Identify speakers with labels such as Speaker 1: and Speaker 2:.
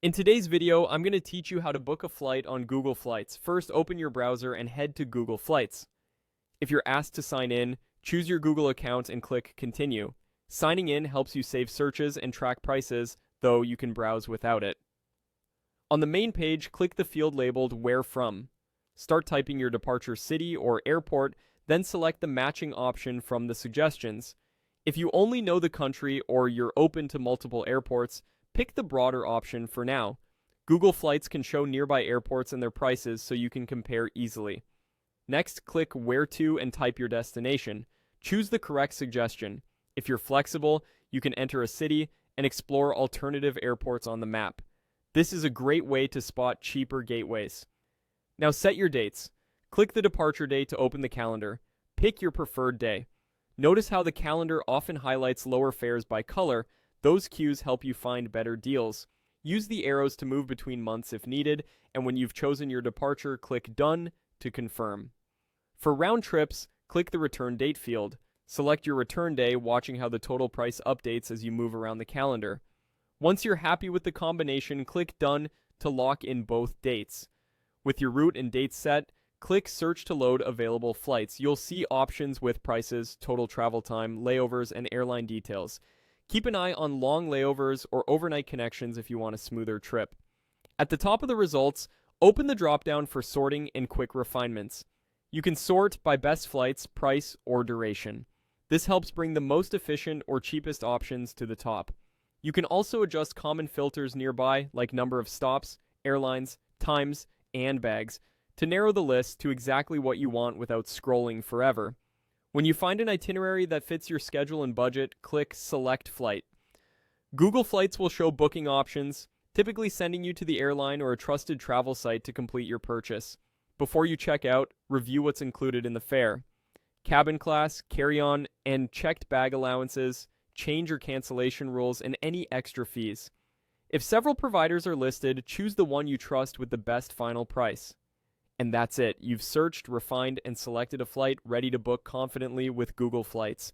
Speaker 1: In today's video, I'm going to teach you how to book a flight on Google Flights. First, open your browser and head to Google Flights. If you're asked to sign in, choose your Google account and click Continue. Signing in helps you save searches and track prices, though you can browse without it. On the main page, click the field labeled Where From. Start typing your departure city or airport, then select the matching option from the suggestions. If you only know the country or you're open to multiple airports, pick the broader option for now. Google Flights can show nearby airports and their prices so you can compare easily. Next, click Where To and type your destination. Choose the correct suggestion. If you're flexible, you can enter a city and explore alternative airports on the map. This is a great way to spot cheaper gateways. Now set your dates. Click the departure date to open the calendar. Pick your preferred day. Notice how the calendar often highlights lower fares by color. Those cues help you find better deals. Use the arrows to move between months if needed, and when you've chosen your departure, click Done to confirm. For round trips, click the return date field. Select your return day, watching how the total price updates as you move around the calendar. Once you're happy with the combination, click Done to lock in both dates. With your route and dates set, click Search to load available flights. You'll see options with prices, total travel time, layovers, and airline details. Keep an eye on long layovers or overnight connections if you want a smoother trip. At the top of the results, open the dropdown for sorting and quick refinements. You can sort by best flights, price, or duration. This helps bring the most efficient or cheapest options to the top. You can also adjust common filters nearby, like number of stops, airlines, times, and bags, to narrow the list to exactly what you want without scrolling forever. When you find an itinerary that fits your schedule and budget, click Select Flight. Google Flights will show booking options, typically sending you to the airline or a trusted travel site to complete your purchase. Before you check out, review what's included in the fare. Cabin class, carry-on, and checked bag allowances, change or cancellation rules, and any extra fees. If several providers are listed, choose the one you trust with the best final price. And that's it. You've searched, refined, and selected a flight ready to book confidently with Google Flights.